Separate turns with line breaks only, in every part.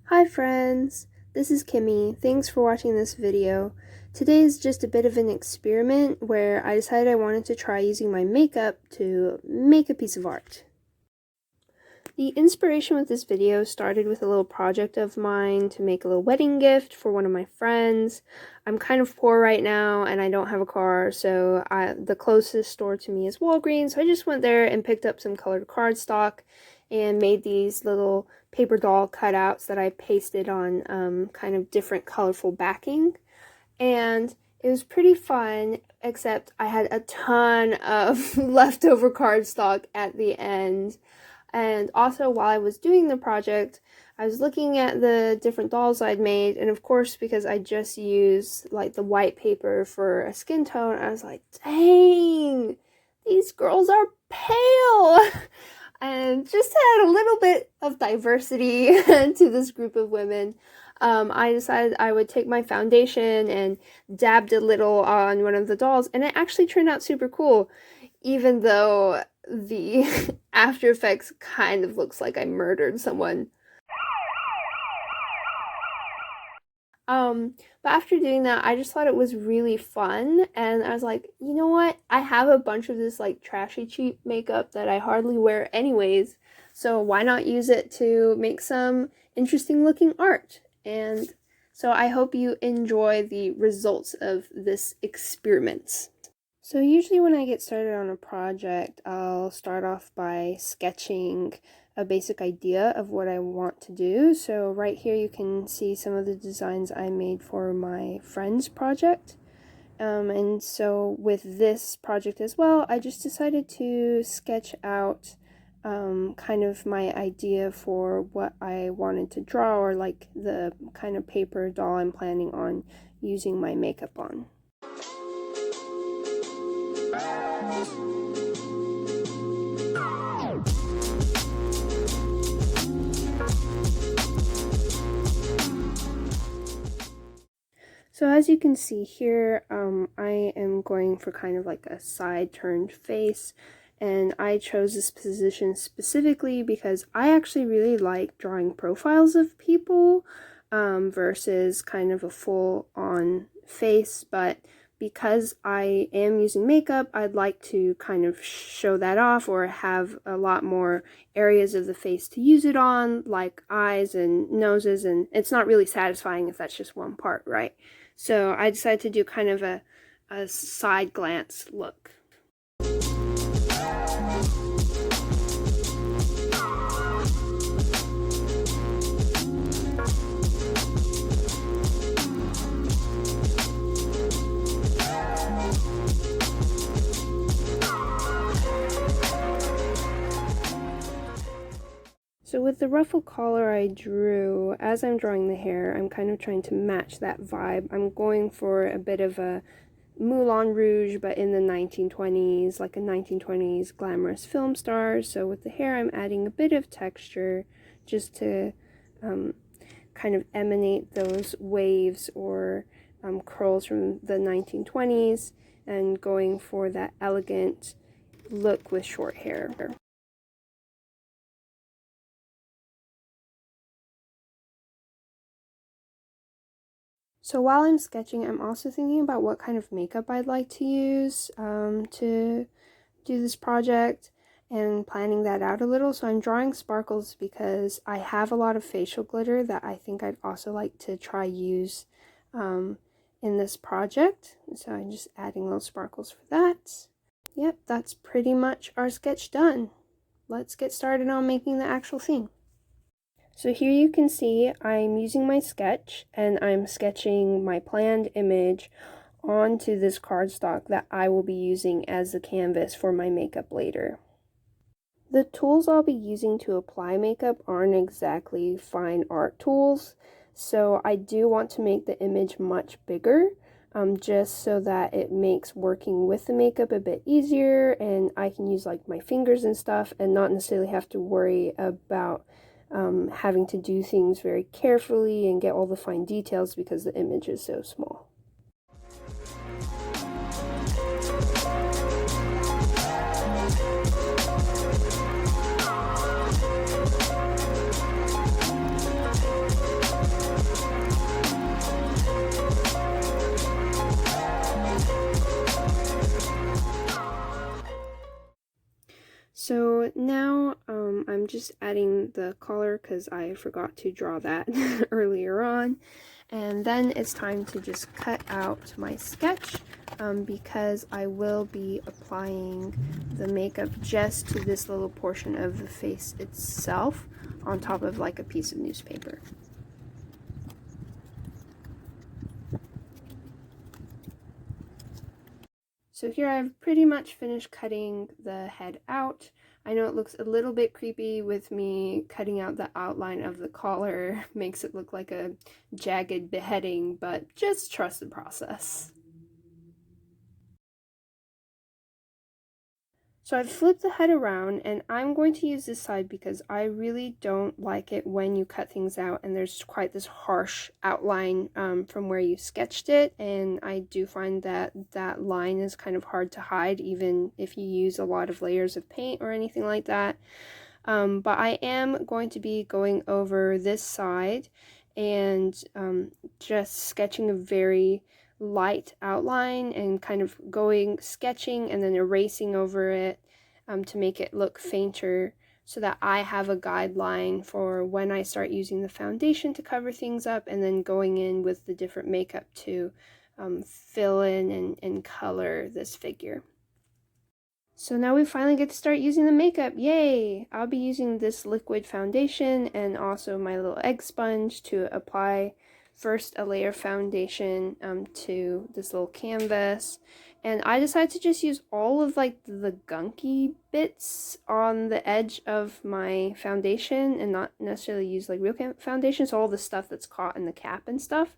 Hi friends, this is Kimmy. Thanks for watching this video. Today is just a bit of an experiment where I decided I wanted to try using my makeup to make a piece of art. The inspiration with this video started with a little project of mine to make a little wedding gift for one of my friends. I'm kind of poor right now and I don't have a car, so the closest store to me is Walgreens, so I just went there and picked up some colored cardstock and made these little paper doll cutouts that I pasted on kind of different colorful backing. And it was pretty fun, except I had a ton of leftover cardstock at the end. And also, while I was doing the project, I was looking at the different dolls I'd made, and of course, because I just used like the white paper for a skin tone, I was like, dang, these girls are pale! And just to add a little bit of diversity to this group of women, I decided I would take my foundation and dabbed a little on one of the dolls, and it actually turned out super cool, even though the After Effects kind of looks like I murdered someone. But after doing that, I just thought it was really fun, and I was like, you know what? I have a bunch of this like trashy cheap makeup that I hardly wear anyways, so why not use it to make some interesting looking art? And so I hope you enjoy the results of this experiment. So usually when I get started on a project, I'll start off by sketching a basic idea of what I want to do. So right here you can see some of the designs I made for my friend's project. And so with this project as well, I just decided to sketch out kind of my idea for what I wanted to draw, or like the kind of paper doll I'm planning on using my makeup on. So as you can see here, I am going for kind of like a side turned face, and I chose this position specifically because I actually really like drawing profiles of people versus kind of a full on face, but because I am using makeup, I'd like to kind of show that off, or have a lot more areas of the face to use it on, like eyes and noses, and it's not really satisfying if that's just one part, right? So I decided to do kind of a side glance look. So with the ruffle collar I drew, as I'm drawing the hair, I'm kind of trying to match that vibe. I'm going for a bit of a Moulin Rouge, but in the 1920s, like a 1920s glamorous film star. So with the hair, I'm adding a bit of texture just to kind of emanate those waves or curls from the 1920s, and going for that elegant look with short hair. So while I'm sketching, I'm also thinking about what kind of makeup I'd like to use to do this project, and planning that out a little. So I'm drawing sparkles because I have a lot of facial glitter that I think I'd also like to try use in this project. So I'm just adding little sparkles for that. Yep, that's pretty much our sketch done. Let's get started on making the actual thing. So here you can see I'm using my sketch, and I'm sketching my planned image onto this cardstock that I will be using as the canvas for my makeup later. The tools I'll be using to apply makeup aren't exactly fine art tools, so I do want to make the image much bigger, just so that it makes working with the makeup a bit easier, and I can use like my fingers and stuff and not necessarily have to worry about having to do things very carefully and get all the fine details because the image is so small. So now I'm just adding the collar because I forgot to draw that earlier on. And then it's time to just cut out my sketch because I will be applying the makeup just to this little portion of the face itself on top of like a piece of newspaper. So here I've pretty much finished cutting the head out. I know it looks a little bit creepy with me cutting out the outline of the collar. Makes it look like a jagged beheading, but just trust the process. So I've flipped the head around and I'm going to use this side because I really don't like it when you cut things out and there's quite this harsh outline from where you sketched it, and I do find that that line is kind of hard to hide even if you use a lot of layers of paint or anything like that. But I am going to be going over this side and just sketching a very light outline and kind of sketching and then erasing over it to make it look fainter so that I have a guideline for when I start using the foundation to cover things up, and then going in with the different makeup to fill in and color this figure. So now we finally get to start using the makeup. Yay! I'll be using this liquid foundation and also my little egg sponge to apply first a layer of foundation to this little canvas. And I decided to just use all of like the gunky bits on the edge of my foundation and not necessarily use like real foundation, so all the stuff that's caught in the cap and stuff.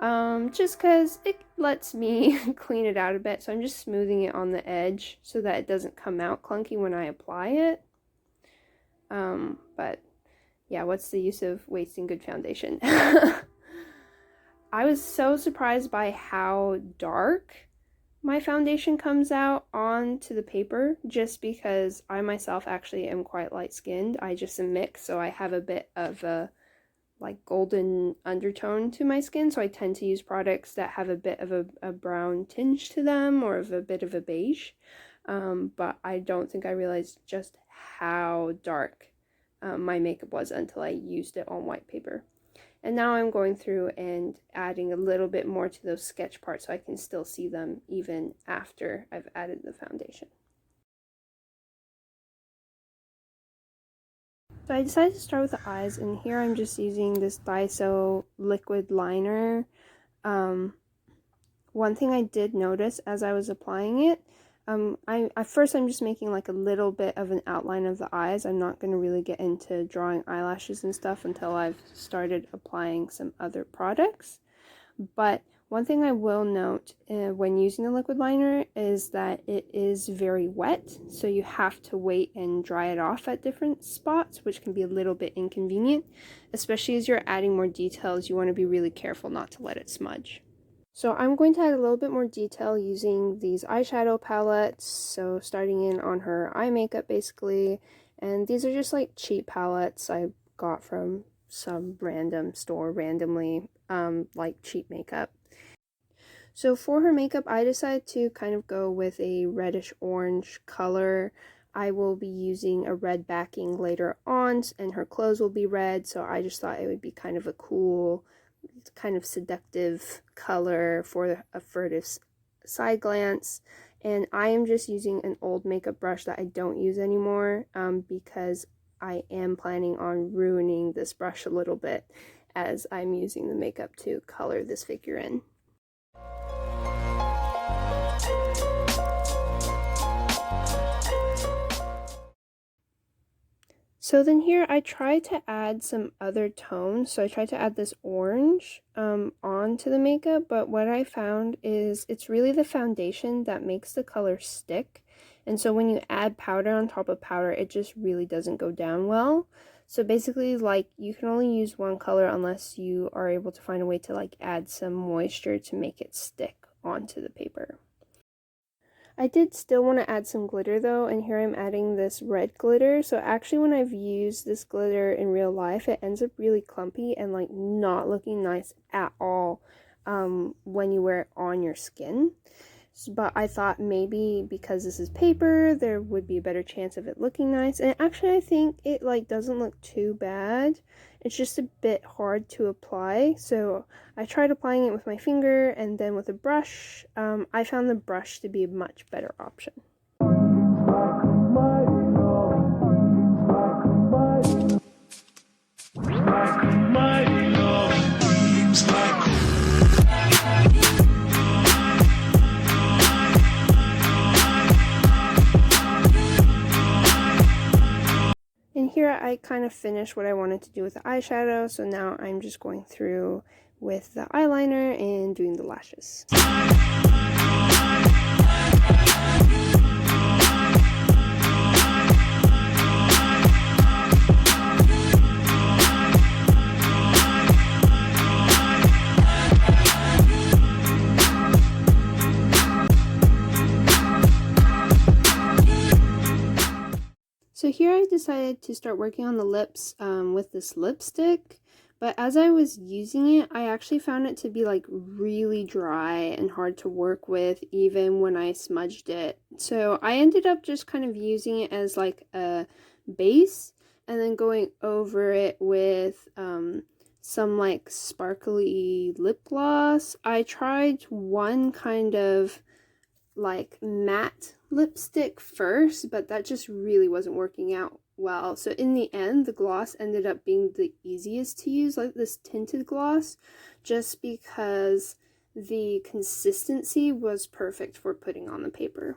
Just because it lets me clean it out a bit, so I'm just smoothing it on the edge so that it doesn't come out clunky when I apply it. But yeah, what's the use of wasting good foundation? I was so surprised by how dark my foundation comes out onto the paper, just because I myself actually am quite light-skinned. I just am mixed, so I have a bit of a like golden undertone to my skin, so I tend to use products that have a bit of a brown tinge to them or of a bit of a beige, but I don't think I realized just how dark my makeup was until I used it on white paper. And now I'm going through and adding a little bit more to those sketch parts so I can still see them even after I've added the foundation. So I decided to start with the eyes, and here I'm just using this Daiso liquid liner. One thing I did notice as I was applying it, at first I'm just making like a little bit of an outline of the eyes. I'm not going to really get into drawing eyelashes and stuff until I've started applying some other products. But one thing I will note when using the liquid liner is that it is very wet, so you have to wait and dry it off at different spots, which can be a little bit inconvenient. Especially as you're adding more details, you want to be really careful not to let it smudge. So I'm going to add a little bit more detail using these eyeshadow palettes, so starting in on her eye makeup basically, and these are just like cheap palettes I got from some random store randomly, like cheap makeup. So for her makeup, I decided to kind of go with a reddish orange color. I will be using a red backing later on, and her clothes will be red, so I just thought it would be kind of a cool, kind of seductive color for a furtive side glance. And I am just using an old makeup brush that I don't use anymore because I am planning on ruining this brush a little bit as I'm using the makeup to color this figure in. So then here I tried to add some other tones. So I tried to add this orange onto the makeup, but what I found is it's really the foundation that makes the color stick. And so when you add powder on top of powder, it just really doesn't go down well. So basically, like, you can only use one color unless you are able to find a way to like add some moisture to make it stick onto the paper. I did still want to add some glitter though, and here I'm adding this red glitter. So actually when I've used this glitter in real life, it ends up really clumpy and like not looking nice at all when you wear it on your skin. but I thought maybe because this is paper, there would be a better chance of it looking nice. And actually, I think it like doesn't look too bad. It's just a bit hard to apply. So I tried applying it with my finger and then with a brush. I found the brush to be a much better option. And here I kind of finished what I wanted to do with the eyeshadow, so now I'm just going through with the eyeliner and doing the lashes. So here I decided to start working on the lips with this lipstick, but as I was using it, I actually found it to be like really dry and hard to work with even when I smudged it. So I ended up just kind of using it as like a base and then going over it with some like sparkly lip gloss. I tried one kind of like matte lipstick first, but that just really wasn't working out well. So in the end, the gloss ended up being the easiest to use, like this tinted gloss, just because the consistency was perfect for putting on the paper.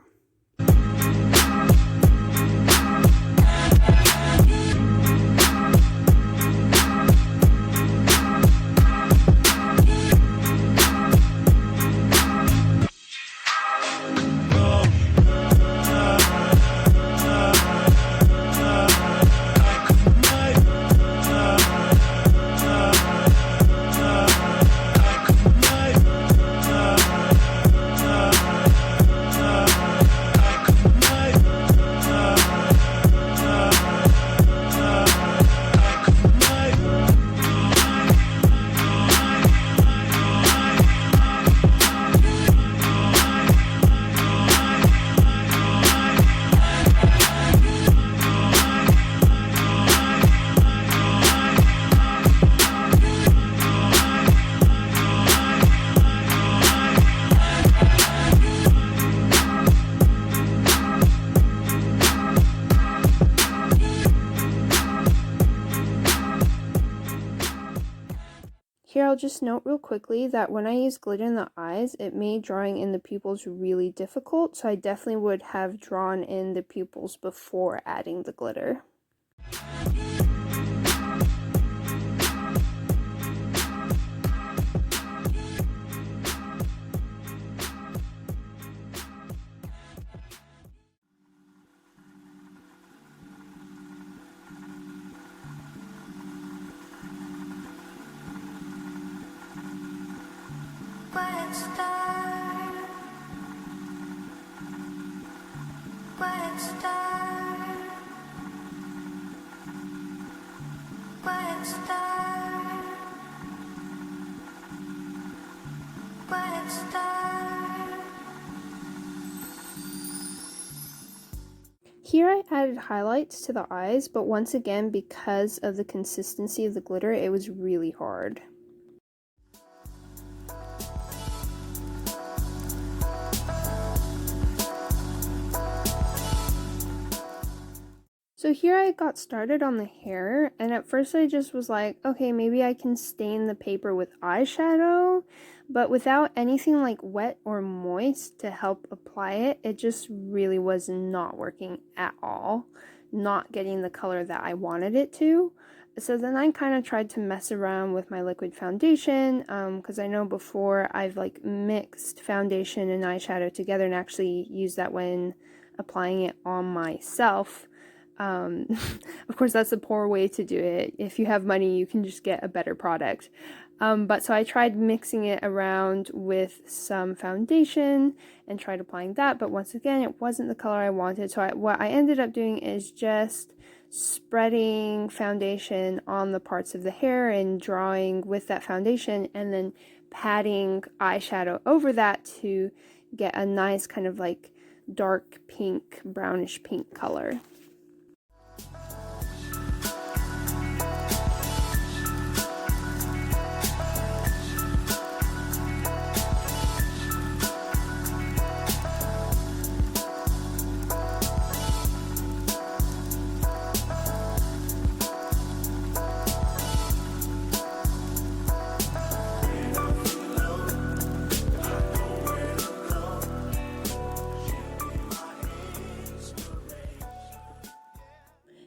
Here I'll just note real quickly that when I use glitter in the eyes, it made drawing in the pupils really difficult, so I definitely would have drawn in the pupils before adding the glitter. Here I added highlights to the eyes, but once again, because of the consistency of the glitter, it was really hard. So here I got started on the hair, and at first I just was like, okay, maybe I can stain the paper with eyeshadow, but without anything like wet or moist to help apply it, it just really was not working at all, not getting the color that I wanted it to. So then I kind of tried to mess around with my liquid foundation, because I know before I've like mixed foundation and eyeshadow together and actually used that when applying it on myself. Of course, that's a poor way to do it. If you have money, you can just get a better product. But so I tried mixing it around with some foundation and tried applying that, but once again, it wasn't the color I wanted. So what I ended up doing is just spreading foundation on the parts of the hair and drawing with that foundation and then patting eyeshadow over that to get a nice kind of like dark pink, brownish pink color.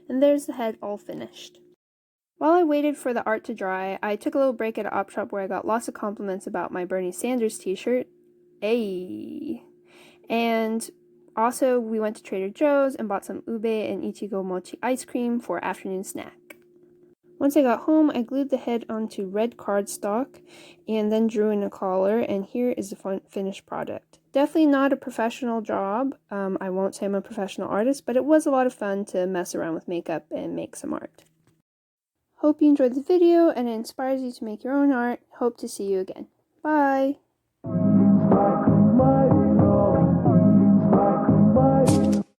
And there's the head all finished. While I waited for the art to dry, I took a little break at an op shop where I got lots of compliments about my Bernie Sanders t-shirt. Ayy. And also we went to Trader Joe's and bought some ube and Ichigo mochi ice cream for afternoon snack. Once I got home, I glued the head onto red cardstock and then drew in a collar, and here is the finished product. Definitely not a professional job. I won't say I'm a professional artist, but it was a lot of fun to mess around with makeup and make some art. Hope you enjoyed the video and it inspires you to make your own art. Hope to see you again. Bye!